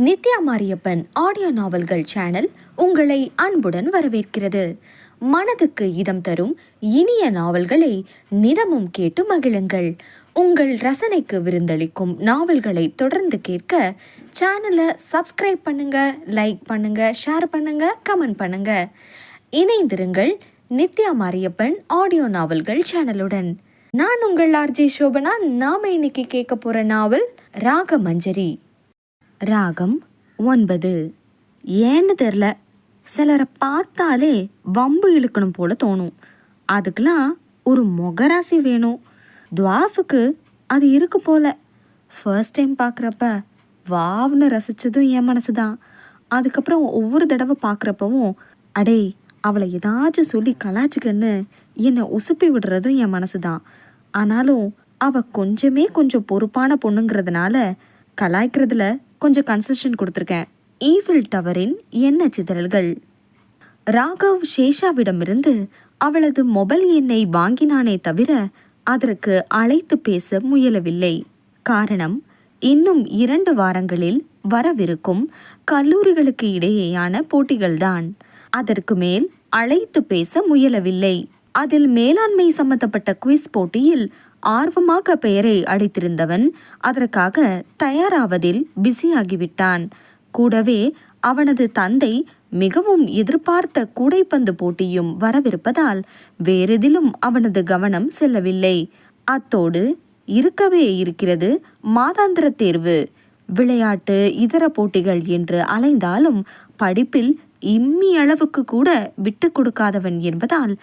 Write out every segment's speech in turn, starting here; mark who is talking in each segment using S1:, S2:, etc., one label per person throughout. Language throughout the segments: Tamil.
S1: நித்யா மாரியப்பன் ஆடியோ நாவல்கள் சேனல் உங்களை அன்புடன் வரவேற்கிறது. மனதுக்கு இதம் தரும் இனிய நாவல்களை நிதமும் கேட்டு மகிழுங்கள். உங்கள் ரசனைக்கு விருந்தளிக்கும் நாவல்களை தொடர்ந்து கேட்க சேனலை சப்ஸ்கிரைப் பண்ணுங்க, லைக் பண்ணுங்க, ஷேர் பண்ணுங்க, கமெண்ட் பண்ணுங்க. இணைந்திருங்கள் நித்யா மாரியப்பன் ஆடியோ நாவல்கள் சேனலுடன். நான் உங்கள் ஆர்ஜே சோபனா. நாம இன்னைக்கு கேட்க போற நாவல் ராகமஞ்சரி. ராகம் 9. ஏன்னு தெரில, சிலரை பார்த்தாலே வம்பு இழுக்கணும் போல தோணும். அதுக்கெல்லாம் ஒரு மொகராசி வேணும். துவாஃபுக்கு அது இருக்கு போல. ஃபர்ஸ்ட் டைம் பார்க்குறப்ப வாவ்னு ரசித்ததும் என் மனசு தான். அதுக்கப்புறம் ஒவ்வொரு தடவை பார்க்குறப்பவும் அடே அவளை ஏதாச்சும் சொல்லி கலாச்சிக்கன்னு என்னை உசுப்பி விடுறதும் என் மனசு தான். ஆனாலும் அவள் கொஞ்சம் பொறுப்பான பொண்ணுங்கிறதுனால கலாய்க்கிறதுல கொஞ்சம் கன்செஷன் கொடுத்துருக்கேன். ஈஃபில் டவரின் எண்ணெய் சிதறல்கள். ராகவ் சேஷாவிடமிருந்து அவளது மொபைல் எண்ணை வாங்கினானே தவிர அதற்கு அழைத்து பேச முயலவில்லை. காரணம், இன்னும் 2 வாரங்களில் வரவிருக்கும் கல்லூரிகளுக்கு இடையேயான போட்டிகள்தான். அதற்கு மேல் அழைத்து பேச முயலவில்லை. அதில் மேலாண்மை சம்பந்தப்பட்ட குவிஸ் போட்டியில் ஆர்வமாக பெயரை அடித்திருந்தவன் அதற்காக தயாராவதில் பிஸியாகிவிட்டான். கூடவே அவனது தந்தை மிகவும் எதிர்பார்த்த கூடைப்பந்து போட்டியும் வரவிருப்பதால் வேறெதிலும் அவனது கவனம் செல்லவில்லை. அத்தோடு இருக்கவே இருக்கிறது மாதாந்திர தேர்வு. விளையாட்டு, இதர போட்டிகள் என்று அலைந்தாலும் படிப்பில் இம்மி அளவுக்கு கூட விட்டு கொடுக்காதவன் என்பதால்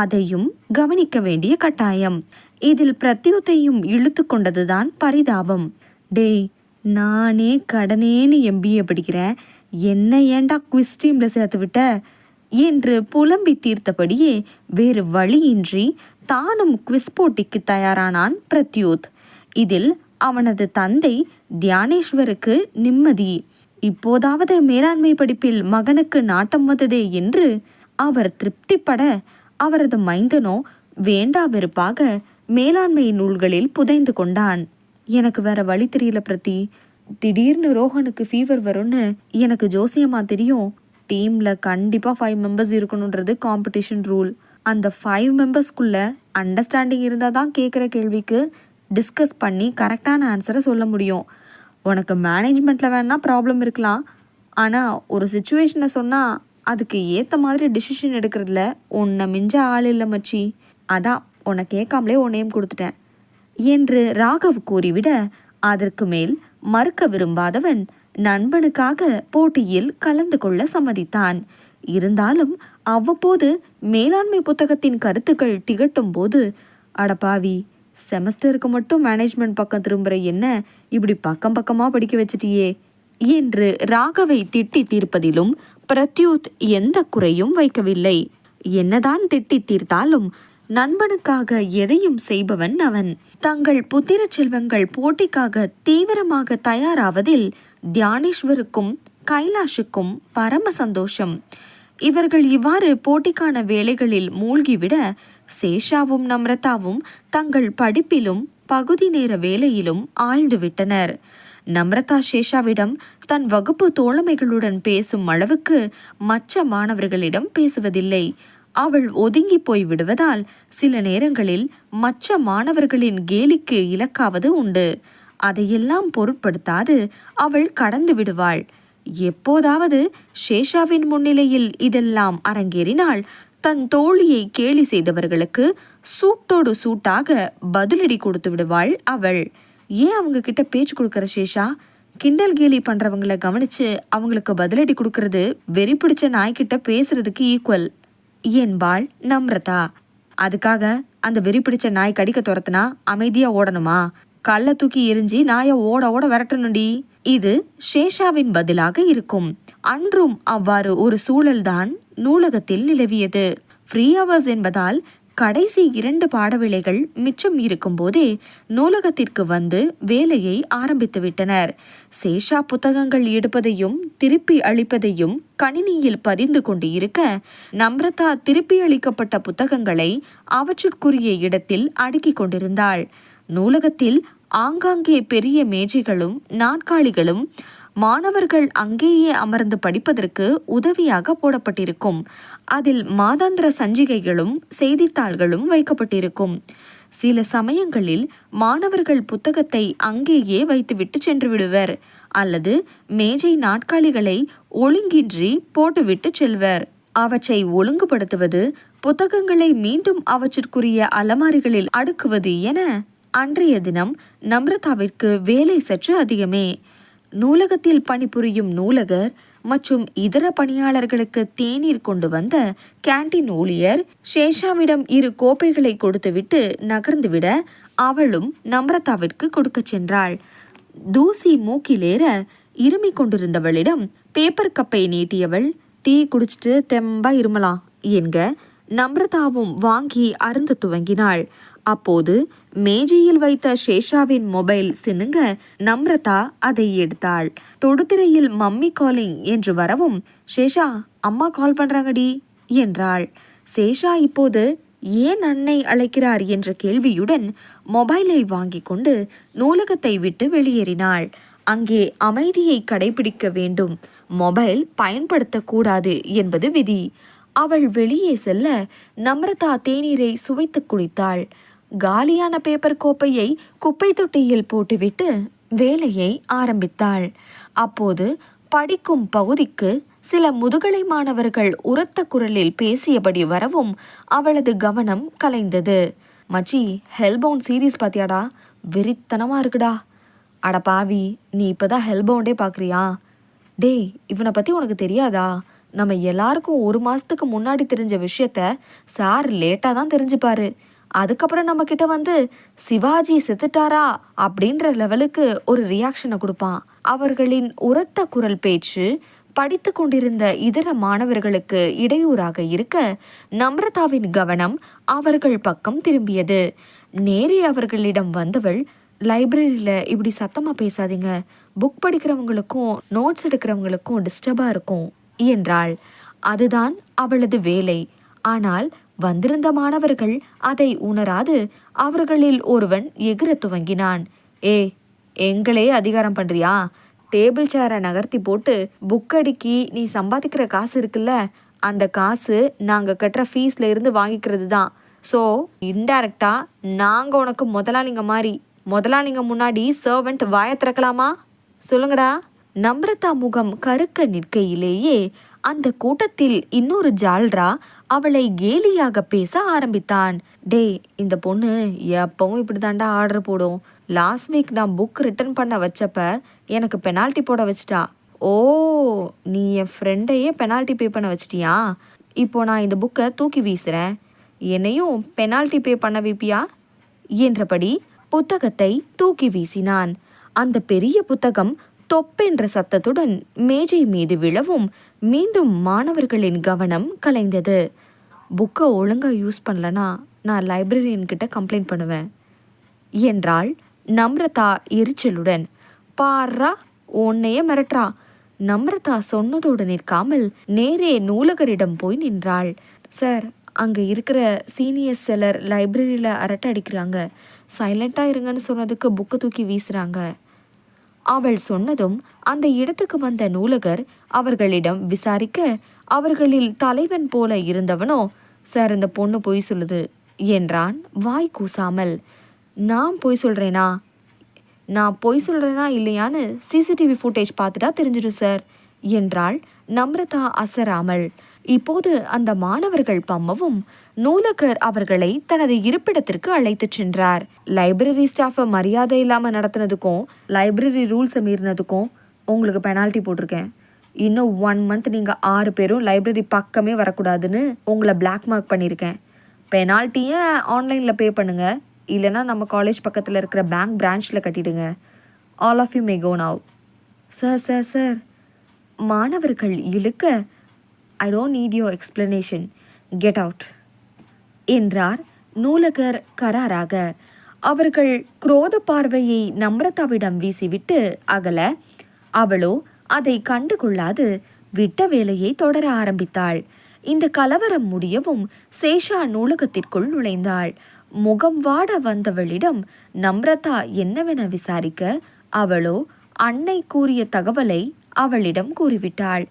S1: அதையும் கவனிக்க வேண்டிய கட்டாயம். இதில் பிரத்யுத்தையும் இழுத்து கொண்டதுதான் பரிதாபம். டேய், நானே கடனேன்னு MBA படிக்கிறேன், என்ன ஏண்டா குவிஸ் டீம்ல சேர்த்து விட்ட என்று புலம்பி தீர்த்தபடியே வேறு வழியின்றி தானும் குவிஸ் போட்டிக்கு தயாரானான் பிரத்யூத். இதில் அவனது தந்தை தியானேஸ்வருக்கு நிம்மதி. இப்போதாவது மேலாண்மை படிப்பில் மகனுக்கு நாட்டம் வந்ததே என்று அவர் திருப்திப்பட, அவரது மைந்தனோ வேண்டா வெறுப்பாக மேலாண்மை நூல்களில் புதைந்து கொண்டான். எனக்கு வேற வழி தெரியல பிரதி. திடீர்னு ரோஹனுக்கு ஃபீவர் வரும்னு எனக்கு ஜோசியமா தெரியும். டீம்ல கண்டிப்பா 5 மெம்பர்ஸ் இருக்கணுன்றது காம்படிஷன் ரூல். அந்த 5 மெம்பர்ஸ்குள்ள அண்டர்ஸ்டாண்டிங் இருந்தால் தான் கேட்குற கேள்விக்கு டிஸ்கஸ் பண்ணி கரெக்டான ஆன்சரை சொல்ல முடியும். உனக்கு மேனேஜ்மெண்ட்ல வேணா ப்ராப்ளம் இருக்கலாம், ஆனால் ஒரு சுச்சுவேஷனை சொன்னால் அதுக்கு ஏற்ற மாதிரி டிசிஷன் எடுக்கிறதுல உன்னை மிஞ்ச ஆள் இல்லை மச்சி. அதான் உன்னை கேட்காமலே உன் நேம் கொடுத்துட்டேன் என்று ராகவ் கூறிவிட, அதற்கு மேல் மறுக்க விரும்பாதவன் நண்பனுக்காக போட்டியில் கலந்து கொள்ள சம்மதித்தான். இருந்தாலும் அவ்வப்போது மேலாண்மை புத்தகத்தின் கருத்துக்கள் திகட்டும் போது, அடப்பாவி, செமஸ்டருக்கு மட்டும் மேனேஜ்மெண்ட் பக்கம் திரும்புற என்ன இப்படி பக்கம் பக்கமா படிக்க வச்சிட்டியே என்று ராகவை திட்டி தீர்ப்பதிலும் பிரத்யூத் எந்த குறையும் வைக்கவில்லை. என்னதான் திட்டி தீர்த்தாலும் நண்பனுக்காக எதையும் செய்பவன் அவன். தங்கள் புத்திர செல்வங்கள் போட்டிக்காக தீவிரமாக தயாராவதில் தியானேஸ்வருக்கும் கைலாஷுக்கும் பரம சந்தோஷம். இவர்கள் இவ்வாறு போட்டிக்கான வேலைகளில் மூழ்கிவிட, சேஷாவும் நம்ரதாவும் தங்கள் படிப்பிலும் பகுதி நேர வேலையிலும் ஆழ்ந்து விட்டனர். நம்ரதா சேஷாவிடம் தன் வகுப்பு தோழமைகளுடன் பேசும் அளவுக்கு மற்ற மாணவர்களிடம் பேசுவதில்லை. அவள் ஒதுங்கி போய் விடுவதால் சில நேரங்களில் மற்ற மாணவர்களின் கேலிக்கு இலக்காவது உண்டு. அதையெல்லாம் பொருட்படுத்தாது அவள் கடந்து விடுவாள். எப்போதாவது சேஷாவின் முன்னிலையில் இதெல்லாம் அரங்கேறினால் தன் தோழியை கேலி செய்தவர்களுக்கு சூட்டோடு சூட்டாக பதிலடி கொடுத்து விடுவாள் அவள். ஏன் அவங்க கிட்ட பேச்சு கொடுக்கற சேஷா? கிண்டல் கேலி பண்றவங்களை கவனிச்சு அவங்களுக்கு பதிலடி கொடுக்கறது வெறி பிடிச்ச நாய்கிட்ட பேசுறதுக்கு ஈக்குவல் என்பாள் நம்ரதா. அதுக்காக அந்த வெறி பிடிச்ச நாய் கடிக்க துரத்துனா அமைதியா ஓடணுமா? கல்ல தூக்கி எரிஞ்சி நாயை ஓட ஓட விரட்டணுண்டி. இது சேஷாவின் பதிலாக இருக்கும். அன்றும் அவ்வாறு ஒரு சூழல்தான் நூலகத்தில் நிலவியது. ஃப்ரீ ஹவர்ஸ் என்பதால் கடைசி 2 பாடவேளைகள் மிச்சம் இருக்கும் போதே நூலகத்திற்கு வந்து வேலையை ஆரம்பித்து விட்டனர். சேஷா புத்தகங்கள் எடுப்பதையும் திருப்பி அளிப்பதையும் கணினியில் பதிந்து கொண்டு இருக்க, நம்ரதா திருப்பி அளிக்கப்பட்ட புத்தகங்களை அவற்றுக்குரிய இடத்தில் அடுக்கிக் கொண்டிருந்தாள். நூலகத்தில் ஆங்காங்கே பெரிய மேஜைகளும் நாற்காலிகளும் மாணவர்கள் அங்கேயே அமர்ந்து படிப்பதற்கு உதவியாக போடப்பட்டிருக்கும். அதில் மாதாந்திர சஞ்சிகைகளும் செய்தித்தாள்களும் வைக்கப்பட்டிருக்கும். சில சமயங்களில் மாணவர்கள் புத்தகத்தை அங்கேயே வைத்துவிட்டு சென்று விடுவர், அல்லது மேஜை நாற்காலிகளை ஒழுங்கின்றி போட்டுவிட்டு செல்வர். அவற்றை ஒழுங்குபடுத்துவது, புத்தகங்களை மீண்டும் அவற்றிற்குரிய அலமாரிகளில் அடுக்குவது என அன்றைய தினம் நம்ரதாவிற்கு வேலை சற்று அதிகமே. நூலகத்தில் பணிபுரியும் நூலகர் மற்றும் இதர பணியாளர்களுக்கு தேநீர் கொண்டு வந்த கேண்டீன் ஊழியர் ஷேஷாவிடம் 2 கோப்பைகளை கொடுத்துவிட்டு நகர்ந்துவிட அவளும் நம்ரதாவிற்கு கொடுக்க சென்றாள். தூசி மூக்கிலேற இருமிக் கொண்டிருந்தவளிடம் பேப்பர் கப்பை நீட்டியவள், டீ குடிச்சிட்டு தெம்பா இருமலாம் என்க நம்ரதாவும் வாங்கி அருந்த துவங்கினாள். அப்போது மேஜையில் வைத்த ஷேஷாவின் மொபைல் சினுங்க நம்ரதா அதை எடுத்தாள். தொடுதிரையில் மம்மி காலிங் என்று வரவும், ஷேஷா அம்மா கால் பண்றாங்கடி என்றாள். சேஷா இப்போது ஏன் அன்னை அழைக்கிறார் என்ற கேள்வியுடன் மொபைலை வாங்கி கொண்டு நூலகத்தை விட்டு வெளியேறினாள். அங்கே அமைதியை கடைபிடிக்க வேண்டும், மொபைல் பயன்படுத்தக்கூடாது என்பது விதி. அவள் வெளியே செல்ல நம்ரதா தேநீரை சுவைத்து குடித்தாள். காலியான பேப்பர் கோப்பையை குப்பை தொட்டியில் போட்டுவிட்டு வேலையை ஆரம்பித்தாள். அப்போது படிக்கும் பகுதிக்கு சில முதுகலை மாணவர்கள் உரத்த குரலில் பேசியபடி வரவும் அவளது கவனம் கலைந்தது. மச்சி, ஹெல்பவுண்ட் சீரீஸ் பாத்தியாடா? வெறித்தனமா இருக்குடா. அட பாவி, நீ இப்பதான் ஹெல்பவுண்டே பாக்குறியா? டேய், இவனை பத்தி உனக்கு தெரியாதா? நம்ம எல்லாருக்கும் 1 மாசத்துக்கு முன்னாடி தெரிஞ்ச விஷயத்த சார் லேட்டா தான் தெரிஞ்சுப்பாரு. அதுக்கப்புறம் நம்ம கிட்ட வந்து சிவாஜி செத்துட்டாரா அப்படின்ற லெவலுக்கு ஒரு ரியாக்ஷனை கொடுப்பான். அவர்களின் உரத்த குரல் பேச்சு படித்து கொண்டிருந்த இதர மாணவர்களுக்கு இடையூறாக இருக்க நம்ரதாவின் கவனம் அவர்கள் பக்கம் திரும்பியது. நேரே அவர்களிடம் வந்தவள், லைப்ரரியில் இப்படி சத்தமாக பேசாதீங்க, புக் படிக்கிறவங்களுக்கும் நோட்ஸ் எடுக்கிறவங்களுக்கும் டிஸ்டர்பாக இருக்கும் என்றாள். அதுதான் அவளது வேலை. ஆனால் வந்திருந்த மாணவர்கள் அதை உணராது அவர்களில் ஒருவன் எகிர துவங்கினான். ஏ, எங்களே அதிகாரம் பண்றியா? டேபிள் சேரை நகர்த்தி போட்டு புக் அடுக்கி நீ சம்பாதிக்கிற காசு இருக்குல்ல, அந்த காசு நாங்கள் கட்டுற ஃபீஸ்ல இருந்து வாங்கிக்கிறது தான். ஸோ இன்டைரக்டா நாங்கள் உனக்கு முதலாளிங்க மாதிரி. முதலாளிங்க முன்னாடி சர்வெண்ட் வாயை திறக்கலாமா? சொல்லுங்கடா. நம்ரதா முகம் கருக்க நிற்கையிலேயே அந்த கூட்டத்தில் இன்னொரு ஜால்ரா அவளை கேலியாக பேச ஆரம்பித்தான். டேய், இந்த பொண்ணு எப்பவும் இப்படி தாண்டா ஆர்டர் போடும். லாஸ்ட் வீக் நான் புக் ரிட்டர்ன் பண்ண வச்சப்ப எனக்கு பெனால்ட்டி போட வச்சிட்டா. ஓ, நீ என் ஃப்ரெண்டையே பெனால்ட்டி பே பண்ண வச்சிட்டியா? இப்போ நான் இந்த புக்கை தூக்கி வீசுறேன், என்னையும் பெனால்ட்டி பே பண்ண வைப்பியா என்றபடி புத்தகத்தை தூக்கி வீசினான். அந்த பெரிய புத்தகம் தொப்பென்ற சத்தத்துடன் மேஜை மீது விழவும் மீண்டும் மாணவர்களின் கவனம் கலைந்தது. புக்கை ஒழுங்கா யூஸ் பண்ணலனா நான் லைப்ரரியன்கிட்ட கம்ப்ளைண்ட் பண்ணுவேன் என்றாள் நம்ரதா எரிச்சலுடன். பாரா, உன்னையே மிரட்டுறா. நம்ரதா சொன்னதோடு நிற்காமல் நேரே நூலகரிடம் போய் நின்றாள். சார், அங்கே இருக்கிற சீனியர் செல்லர் லைப்ரரியில் அரட்டை அடிக்கிறாங்க, சைலண்ட்டாக இருங்கன்னு சொன்னதுக்கு புக்கை தூக்கி வீசுகிறாங்க. அவள் சொன்னதும் அந்த இடத்துக்கு வந்த நூலகர் அவர்களிடம் விசாரிக்க அவர்களில் தலைவன் போல இருந்தவனோ, சார், இந்த பொண்ணு பொய் சொல்லுது என்றான் வாய் கூசாமல். நான் பொய் சொல்கிறேனா? நான் பொய் சொல்கிறேனா இல்லையான்னு சிசிடிவி ஃபுட்டேஜ் பார்த்துட்டா தெரிஞ்சிடும் சார் என்றாள் நம்ரதா அசராமல். இப்போது அந்த மாணவர்கள் பம்மவும் நூலகர் அவர்களை தனது இருப்பிடத்திற்கு அழைத்து சென்றார். லைப்ரரி ஸ்டாஃபை மரியாதை இல்லாமல் நடத்தினதுக்கும் லைப்ரரி ரூல்ஸை மீறினதுக்கும் உங்களுக்கு பெனால்ட்டி போட்டிருக்கேன். இன்னும் 1 மந்த் நீங்கள் 6 பேரும் லைப்ரரி பக்கமே வரக்கூடாதுன்னு உங்களை பிளாக் மார்க் பண்ணியிருக்கேன். பெனால்ட்டியை ஆன்லைனில் பே பண்ணுங்க, இல்லைனா நம்ம காலேஜ் பக்கத்தில் இருக்கிற பேங்க் பிரான்ச்சில் கட்டிடுங்க. All of you may go now. Sir sir sir, மாணவர்கள் இழுக்க, I don't need your explanation, get out என்றார் நூலகர் கராராக. அவர்கள் குரோத பார்வையை நம்ரதாவிடம் வீசிவிட்டு அகல, அவளோ அதை கண்டுகொள்ளாது விட்ட வேலையை தொடர ஆரம்பித்தாள். இந்த கலவரம் முடியவும் சேஷா நூலகத்திற்குள் நுழைந்தாள். முகம் வாட வந்தவளிடம் நம்ரதா என்னவென விசாரிக்க அவளோ அன்னை கூறிய தகவலை அவளிடம் கூறிவிட்டாள்.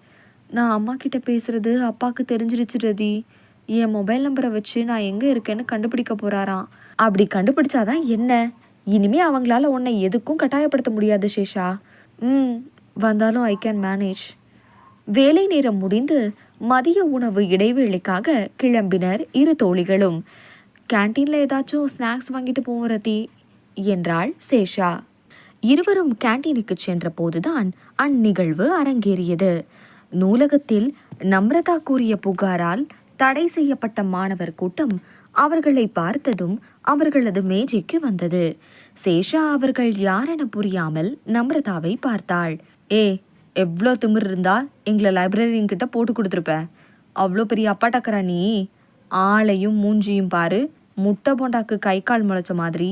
S1: நான் அம்மா கிட்ட பேசுறது அப்பாவுக்கு தெரிஞ்சிருச்சு ரதி. என் மொபைல் நம்பரை வச்சு நான் எங்கே இருக்கேன்னு கண்டுபிடிக்க போறாராம். அப்படி கண்டுபிடிச்சாதான் என்ன? இனிமே அவங்களால உன்னை எதுக்கும் கட்டாயப்படுத்த முடியாது சேஷா. வந்தாலும் ஐ கேன் மேனேஜ். வேலை நேரம் முடிந்து மதிய உணவு இடைவேளைக்காக கிளம்பினர் இரு தோழிகளும். கேன்டீன்ல ஏதாச்சும் ஸ்நாக்ஸ் வாங்கிட்டு போவோம் ரதி என்றாள் சேஷா. இருவரும் கேன்டீனுக்கு சென்ற போதுதான் அந்நிகழ்வு அரங்கேறியது. நூலகத்தில் நம்ரதா கூறிய புகாரால் தடை செய்யப்பட்ட மாணவர் கூட்டம் அவர்களை பார்த்ததும் அவர்களது மேஜைக்கு வந்தது. சேஷா அவர்கள் யாரென புரியாமல் நம்ரதாவை பார்த்தாள். எவ்வளோ திமிர் இருந்தா எங்களை லைப்ரரிங்கிட்ட போட்டு கொடுத்துருப்ப. அவ்வளோ பெரிய அப்பாட்டக்கரா நீ? ஆளையும் மூஞ்சியும் பாரு, முட்டை போண்டாக்கு கை கால் முளைச்ச மாதிரி.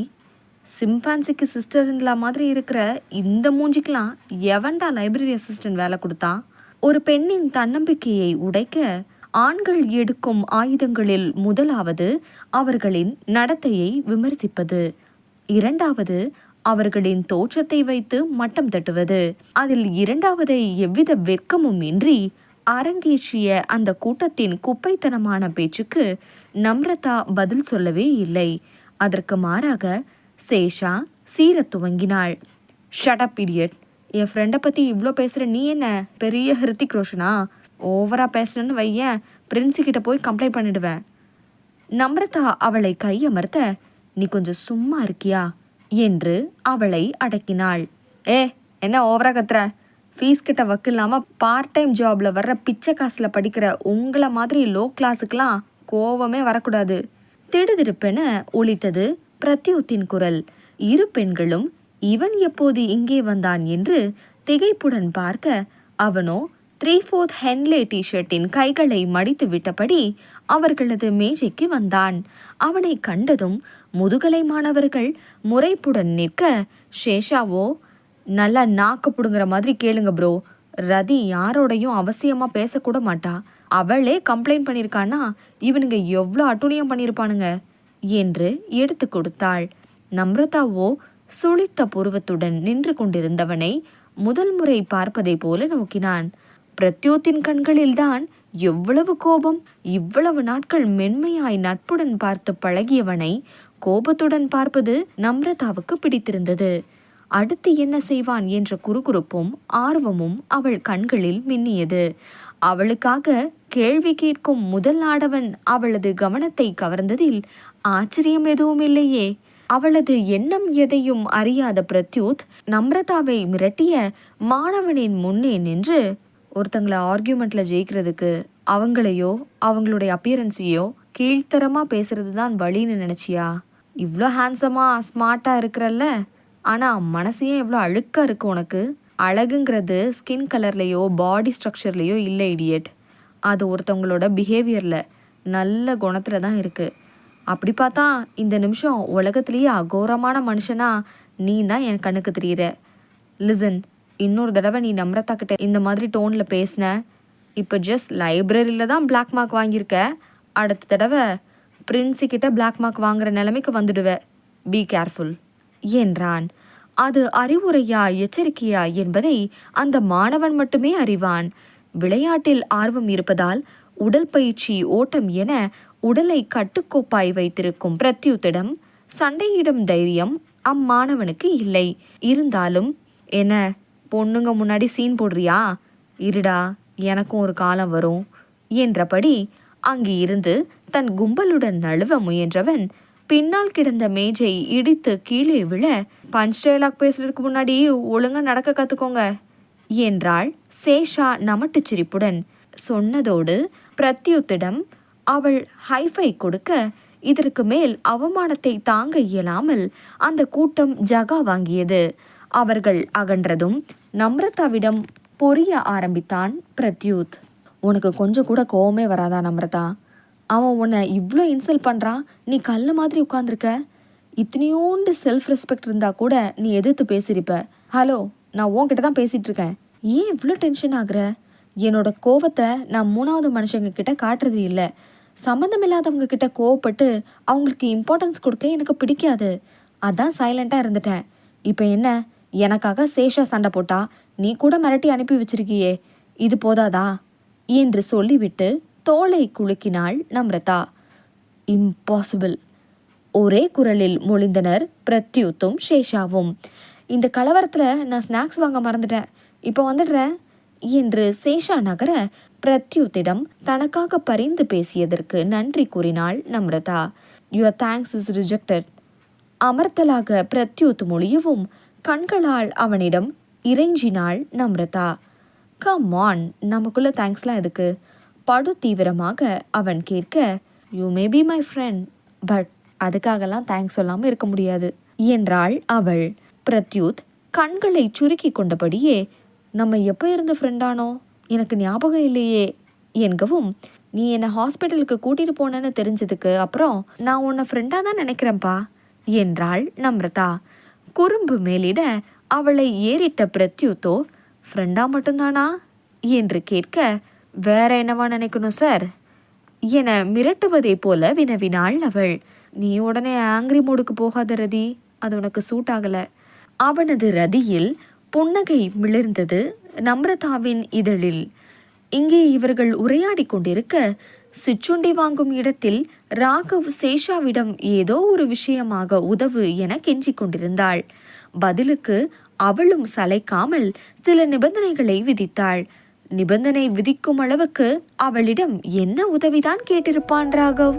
S1: சிம்பான்சிக்கு சிஸ்டர்ல மாதிரி இருக்கிற இந்த மூஞ்சிக்கெலாம் எவன்டா லைப்ரரி அசிஸ்டன்ட் வேலை கொடுத்தான்? ஒரு பெண்ணின் தன்னம்பிக்கையை உடைக்க ஆண்கள் எடுக்கும் ஆயுதங்களில் முதலாவது அவர்களின் நடத்தையை விமர்சிப்பது, இரண்டாவது அவர்களின் தோற்றத்தை வைத்து மட்டம் தட்டுவது. அதில் இரண்டாவதை எவ்வித வெட்கமும் இன்றி அரங்கேற்றிய அந்த கூட்டத்தின் குப்பைத்தனமான பேச்சுக்கு நம்ரதா பதில் சொல்லவே இல்லை. அதற்கு மாறாக சேஷா சீர துவங்கினாள். Shut up idiot. என் ஃப்ரெண்டை பற்றி இவ்வளோ பேசுகிற நீ என்ன பெரிய ஹிருத்திக் ரோஷனா? ஓவரா பேசுறேன்னு வையன், பிரின்ஸுக்கிட்ட போய் கம்ப்ளைண்ட் பண்ணிடுவேன். நம்ரதா அவளை கையமர்த்த, நீ கொஞ்சம் சும்மா இருக்கியா என்று அவளை அடக்கினாள். என்ன ஓவரா கத்துற? ஃபீஸ் கிட்ட வக்கில்லாமல் பார்ட் டைம் ஜாப்ல வர்ற பிச்சை காசில் படிக்கிற உங்களை மாதிரி லோ கிளாஸுக்கெலாம் கோவமே வரக்கூடாது. திடுதிடுப்பென ஒலித்தது பிரத்யுத்தின் குரல். இரு பெண்களும் இவன் எப்போது இங்கே வந்தான் என்று திகைப்புடன் பார்க்க, அவனோ 3/4 ஹென்லே டிஷர்ட்டின் கைகளை மடித்து விட்டபடி அவர்களது மேஜைக்கு வந்தான். அவனை கண்டதும் முதுகலை மாணவர்கள் முறைப்புடன் நிற்க, சேஷாவோ, நல்லா நாக்க புடுங்குற மாதிரி கேளுங்க ப்ரோ, ரதி யாரோடையும் அவசியமா பேசக்கூட மாட்டா. அவளே கம்ப்ளைண்ட் பண்ணியிருக்கானா இவனுங்க எவ்வளோ அட்டுழியம் பண்ணியிருப்பானுங்க என்று எடுத்து கொடுத்தாள். நம்ரதாவோ சுளித்த புருவத்துடன் நின்று கொண்டிருந்தவனை முதல் முறை பார்ப்பதை போல நோக்கினான். பிரத்யோத்தின் கண்களில்தான் எவ்வளவு கோபம்! இவ்வளவு நாட்கள் மென்மையாய் நட்புடன் பார்த்து பழகியவனை கோபத்துடன் பார்ப்பது நம்ரதாவுக்கு பிடித்திருந்தது. அடுத்து என்ன செய்வான் என்ற குறுகுறுப்பும் ஆர்வமும் அவள் கண்களில் மின்னியது. அவளுக்காக கேள்வி கேட்கும் முதல் ஆடவன் அவளது கவனத்தை கவர்ந்ததில் ஆச்சரியம் எதுவும் இல்லையே. அவளது எண்ணம் எதையும் அறியாத பிரத்யூத் நம்ரதாவை மிரட்டிய மாணவனின் முன்னே நின்று, ஒருத்தங்களை ஆர்கியூமெண்ட்ல ஜெயிக்கிறதுக்கு அவங்களையோ அவங்களுடைய அப்பியரன்ஸையோ கீழ்த்தரமா பேசுறது தான் வழின்னு நினைச்சியா? இவ்வளோ ஹேண்ட்ஸமா ஸ்மார்ட்டா இருக்கிறல்ல, ஆனா மனசையே எவ்வளோ அழுக்கா இருக்கு உனக்கு. அழகுங்கிறது ஸ்கின் கலர்லையோ பாடி ஸ்ட்ரக்சர்லையோ இல்லை இடியட். அது ஒருத்தவங்களோட பிஹேவியர்ல, நல்ல குணத்துல தான் இருக்கு. அப்படி பார்த்தா இந்த நிமிஷம் உலகத்திலேயே அகோரமான மனுஷனா நீ தான் என் கண்ணுக்கு தெரியுற. லிசன், இன்னொரு தடவை நீ நம்ரதா கிட்ட இந்த மாதிரி டோன்ல பேசின, இப்போ ஜஸ்ட் லைப்ரரியில தான் பிளாக் மார்க் வாங்கியிருக்க, அடுத்த தடவை பிரின்ஸுக்கிட்ட பிளாக் மார்க் வாங்குற நிலைமைக்கு வந்துடுவ. பி கேர்ஃபுல் என்றான். அது அறிவுரையா எச்சரிக்கையா என்பதை அந்த மாணவன் மட்டுமே அறிவான். விளையாட்டில் ஆர்வம் இருப்பதால் உடல் பயிற்சி, ஓட்டம் என உடலை கட்டுக்கோப்பாய் வைத்திருக்கும் பிரத்யுத்திடம் சண்டையிடும் தைரியம் அம்மாணவனுக்கு இல்லை. இருந்தாலும், என்ன பொண்ணுங்க முன்னாடி சீன் போடுறியா? இருடா, எனக்கும் ஒரு காலம் வரும் என்றபடி அங்கு இருந்து தன் கும்பலுடன் நழுவ முயன்றவன் பின்னால் கிடந்த மேஜை இடித்து கீழே விழ, பஞ்ச் டயலாக் பேசுறதுக்கு முன்னாடி ஒழுங்கா நடக்க கத்துக்கோங்க என்றாள் சேஷா நமட்டு சிரிப்புடன். சொன்னதோடு பிரத்யுத்திடம் அவள் ஹைஃபை கொடுக்க, இதற்கு மேல் அவமானத்தை தாங்க இயலாமல் அந்த கூட்டம் ஜகா வாங்கியது. அவர்கள் அகன்றதும் நம்ரதாவிடம் பொரிய ஆரம்பித்தான் பிரத்யுத். உனக்கு கொஞ்சம் கூட கோவமே வராதா நம்ரதா? அவன் உன்னை இவ்வளோ இன்சல்ட் பண்ணுறான், நீ கல்ல மாதிரி உட்காந்துருக்க. இத்தனையோண்டு செல்ஃப் ரெஸ்பெக்ட் இருந்தால் கூட நீ எதிர்த்து பேசியிருப்ப. ஹலோ, நான் உன்கிட்ட தான் பேசிகிட்டு இருக்கேன். ஏன் இவ்வளோ டென்ஷன் ஆகுற? என்னோட கோவத்தை நான் மூணாவது மனுஷங்க கிட்ட காட்டுறது இல்லை. சம்மந்தம் இல்லாதவங்க கிட்ட கோவப்பட்டு அவங்களுக்கு இம்பார்ட்டன்ஸ் கொடுக்க எனக்கு பிடிக்காது. அதான் சைலண்ட்டாக இருந்துட்டேன். இப்போ என்ன, எனக்காக சேஷா சண்டை போட்டா நீ கூட மிரட்டி அனுப்பி வச்சிருக்கியே, இது போதாதா என்று சொல்லிவிட்டு தோளை குலுக்கினாள் நம்ரதா. இம்பாசிபிள், ஒரே குரலில் மொழிந்தனர் பிரத்யுத்தும் சேஷாவும். இந்த கலவரத்தில் நான் ஸ்நாக்ஸ் வாங்க மறந்துட்டேன், இப்போ வந்துடுறேன் என்று சேஷா நகர பிரத்யுத்திடம் தனக்காக பரிந்து பேசியதற்கு நன்றி கூறினாள் Namrata. Your thanks is rejected. அமர்த்தலாக பிரத்யுத் மொழியவும் கண்களால் அவனிடம் இறைஞ்சினாள் நம்ரதா. கம் ஆன், நமக்குள்ள தேங்க்ஸ்லாம் எதுக்கு? படு தீவிரமாக அவன் கேட்க, you may be my friend, but அதுக்காகலாம் தேங்க்ஸ் சொல்லாமல் இருக்க முடியாது என்றாள் அவள். பிரத்யுத் கண்களை சுருக்கி கொண்டபடியே, நம்ம எப்போ இருந்த ஃப்ரெண்டானோ எனக்கு ஞாபகம் இல்லையே என்கவும், நீ என்னை ஹாஸ்பிட்டலுக்கு கூட்டிகிட்டு போனேன்னு தெரிஞ்சதுக்கு அப்புறம் நான் உன்னை ஃப்ரெண்டாக தான் நினைக்கிறேன்ப்பா என்றாள் நம்ரதா. குறும்பு மேலிட அவளை ஏறிட்ட பிரத்யுத்தோ, ஃப்ரெண்டா மட்டும்தானா என்று கேட்க, வேற என்னவா நினைக்கணும் சார் என மிரட்டுவதை போல வினவினாள் அவள். நீ உடனே ஆங்கிரி மூடுக்கு போகாத ரதி, அது உனக்கு சூட் ஆகல. அவனது ரதியில் புன்னகை மிளிர்ந்தது நம்ரதாவின் இதழில். இங்கே இவர்கள் உரையாடி கொண்டிருக்க சிற்றுண்டி வாங்கும் இடத்தில் ராகவ் சேஷாவிடம் ஏதோ ஒரு விஷயமாக உதவு என கெஞ்சிக் கொண்டிருந்தாள். பதிலுக்கு அவளும் சளைக்காமல் சில நிபந்தனைகளை விதித்தாள். நிபந்தனை விதிக்கும் அளவுக்கு அவளிடம் என்ன உதவிதான் கேட்டிருப்பான் ராகவ்?